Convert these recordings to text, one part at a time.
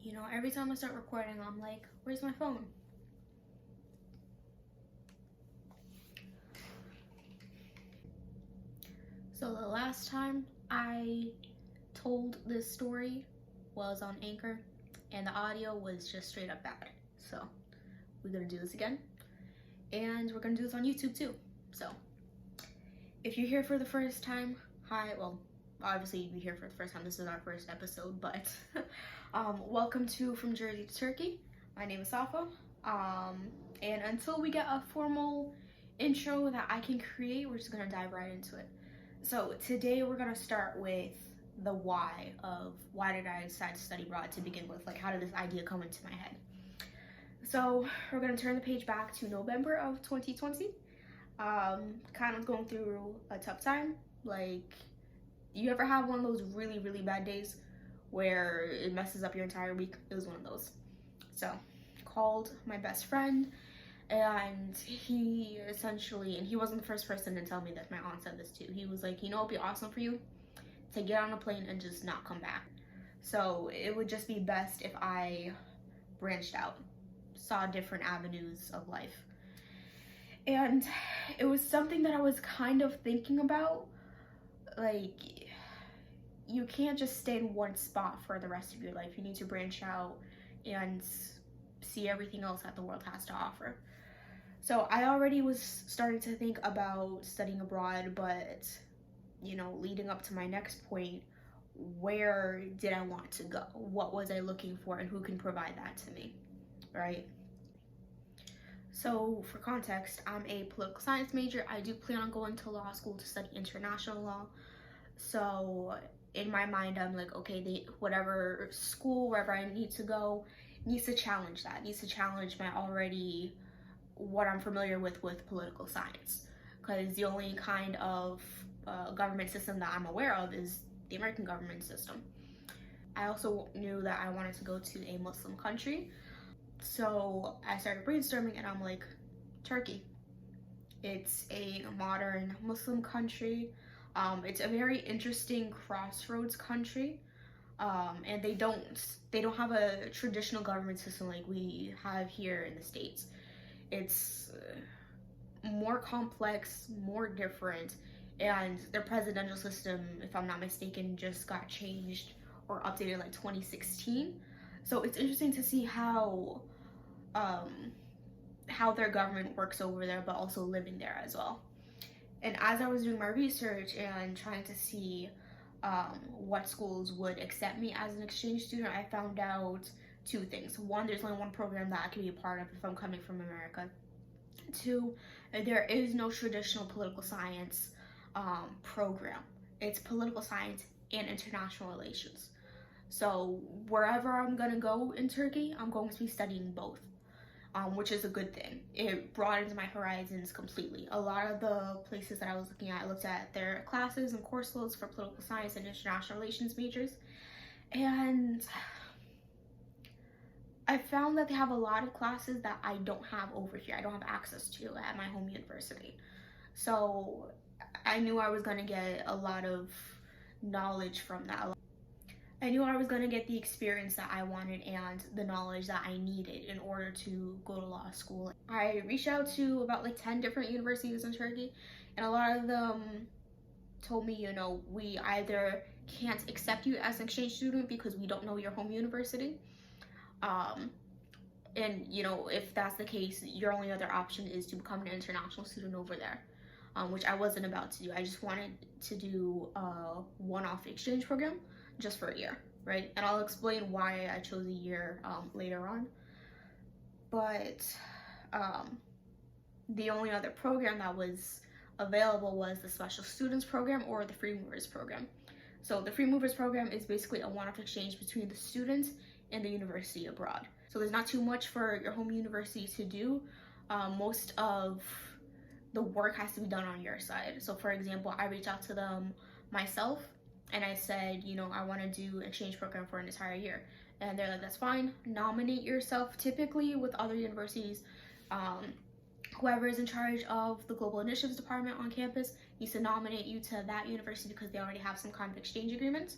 You know, every time I start recording, I'm like, where's my phone? So the last time I told this story was on Anchor, and the audio was just straight up bad. So we're gonna do this again, and we're gonna do this on YouTube too. So if you're here for the first time, hi. Well, obviously you'd be here for the first time. This is our first episode, but welcome to From Jersey to Turkey. My name is Safa, and until we get a formal intro that I can create, we're just gonna dive right into it. So today we're gonna start with the why of why did I decide to study abroad to begin with, like how did this idea come into my head. So we're gonna turn the page back to November of 2020. Kind of going through a tough time. Like, you ever have one of those really bad days where it messes up your entire week? It was one of those. So called my best friend, and he wasn't the first person to tell me that. My aunt said this too. He was like, you know, it'd be awesome for you to get on a plane and just not come back. So it would just be best if I branched out, saw different avenues of life. And it was something that I was kind of thinking about. Like, you can't just stay in one spot for the rest of your life. You need to branch out and see everything else that the world has to offer. So I already was starting to think about studying abroad, but, you know, leading up to my next point, where did I want to go? What was I looking for, and who can provide that to me, right? So for context, I'm a political science major. I do plan on going to law school to study international law. So in my mind, I'm like, okay, whatever school, wherever I need to go, needs to challenge that, needs to challenge what I'm familiar with political science. Because the only kind of government system that I'm aware of is the American government system. I also knew that I wanted to go to a Muslim country. So I started brainstorming, and I'm like, Turkey. It's a modern Muslim country. It's a very interesting crossroads country, and they don't have a traditional government system like we have here in the States. It's more complex, more different, and their presidential system, if I'm not mistaken, just got changed or updated like 2016. So it's interesting to see how their government works over there, but also living there as well. And as I was doing my research and trying to see what schools would accept me as an exchange student, I found out two things. One, there's only one program that I can be a part of if I'm coming from America. Two, there is no traditional political science program. It's political science and international relations. So wherever I'm gonna go in Turkey, I'm going to be studying both, which is a good thing. It broadens my horizons completely. A lot of the places that I was looking at, I looked at their classes and course loads for political science and international relations majors, and I found that they have a lot of classes that I don't have over here. I don't have access to at my home university. So I knew I was gonna get a lot of knowledge from that. I knew I was going to get the experience that I wanted and the knowledge that I needed in order to go to law school. I reached out to about like 10 different universities in Turkey, and a lot of them told me, you know, we either can't accept you as an exchange student because we don't know your home university. And, you know, if that's the case, your only other option is to become an international student over there, which I wasn't about to do. I just wanted to do a one-off exchange program just for a year, right? And I'll explain why I chose a year later on. But the only other program that was available was the Special Students Program or the Free Movers Program. So the Free Movers Program is basically a one-off exchange between the students and the university abroad. So there's not too much for your home university to do. Most of the work has to be done on your side. So for example, I reached out to them myself, and I said, you know, I want to do an exchange program for an entire year. And they're like, that's fine. Nominate yourself. Typically with other universities, whoever is in charge of the Global Initiatives Department on campus needs to nominate you to that university because they already have some kind of exchange agreement.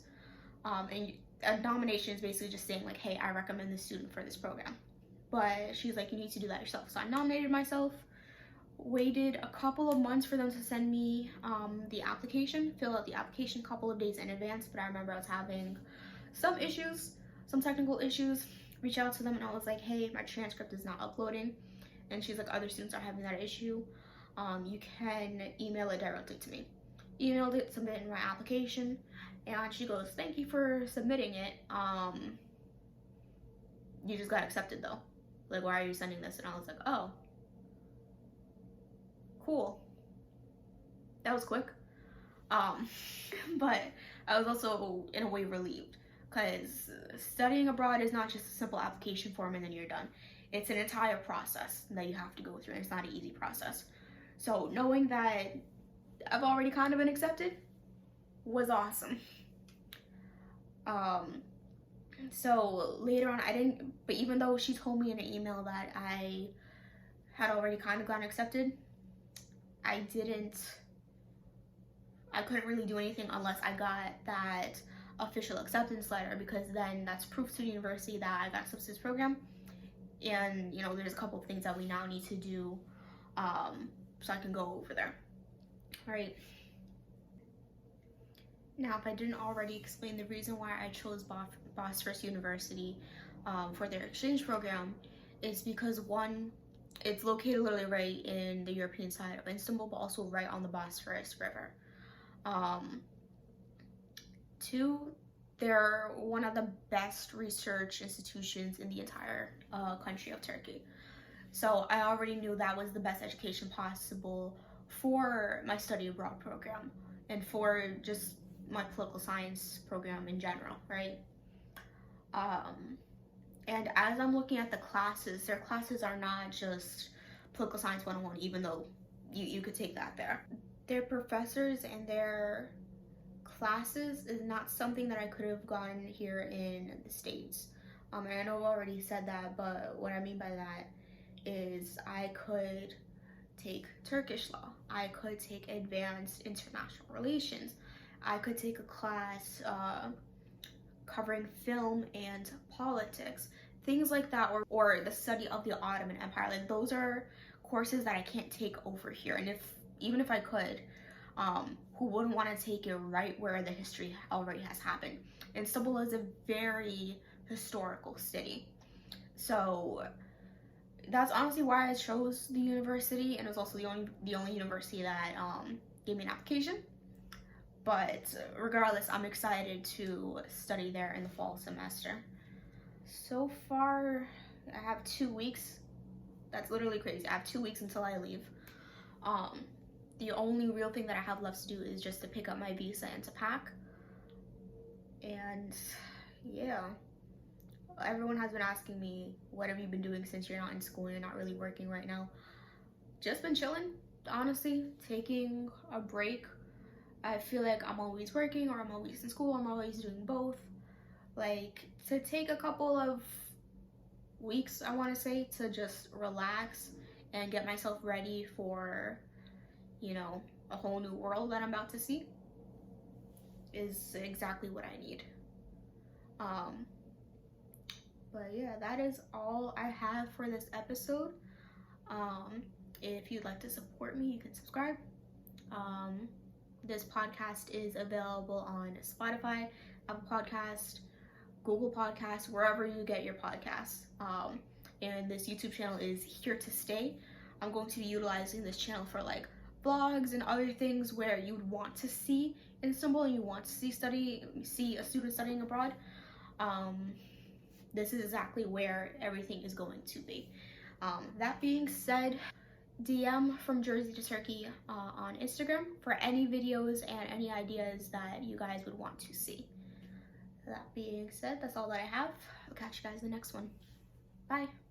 And a nomination is basically just saying like, hey, I recommend this student for this program. But she's like, you need to do that yourself. So I nominated myself, waited a couple of months for them to send me the application, fill out the application a couple of days in advance. But I remember I was having some issues, some technical issues. Reach out to them and I was like, hey, my transcript is not uploading. And she's like, other students are having that issue. You can email it directly to me. Emailed it, submitted my application, and she goes, thank you for submitting it. You just got accepted though. Like, why are you sending this? And I was like, oh, cool. That was quick. But I was also in a way relieved, because studying abroad is not just a simple application form and then you're done. It's an entire process that you have to go through, and it's not an easy process. So knowing that I've already kind of been accepted was awesome. So later on, but even though she told me in an email that I had already kind of gotten accepted, I couldn't really do anything unless I got that official acceptance letter, because then that's proof to the university that I got accepted to this program. And, you know, there's a couple of things that we now need to do so I can go over there. All right. Now, if I didn't already explain the reason why I chose Bosphorus University for their exchange program, is because one, it's located literally right in the European side of Istanbul, but also right on the Bosphorus River. Two, they're one of the best research institutions in the entire country of Turkey. So I already knew that was the best education possible for my study abroad program and for just my political science program in general, right? And as I'm looking at the classes, their classes are not just political science 101, even though you could take that there. Their professors and their classes is not something that I could have gotten here in the States. And I know I've already said that, but what I mean by that is I could take Turkish law, I could take advanced international relations, I could take a class covering film and politics, things like that, or the study of the Ottoman Empire. Like, those are courses that I can't take over here. And even if I could, who wouldn't want to take it right where the history already has happened? Istanbul is a very historical city. So that's honestly why I chose the university, and it was also the only university that gave me an application. But regardless, I'm excited to study there in the fall semester. So far, I have 2 weeks. That's literally crazy. I have 2 weeks until I leave. The only real thing that I have left to do is just to pick up my visa and to pack. And yeah, everyone has been asking me, what have you been doing since you're not in school and you're not really working right now? Just been chilling, honestly, taking a break. I feel like I'm always working, or I'm always in school, I'm always doing both. Like, to take a couple of weeks, I want to say, to just relax and get myself ready for, you know, a whole new world that I'm about to see is exactly what I need. But yeah, that is all I have for this episode. If you'd like to support me, you can subscribe. This podcast is available on Spotify, Apple Podcast, Google Podcasts, wherever you get your podcasts. And this YouTube channel is here to stay. I'm going to be utilizing this channel for like vlogs and other things where you'd want to see Istanbul and you want to see a student studying abroad. This is exactly where everything is going to be. That being said, DM from Jersey to Turkey on Instagram for any videos and any ideas that you guys would want to see. That being said, that's all that I have. I'll catch you guys in the next one. Bye.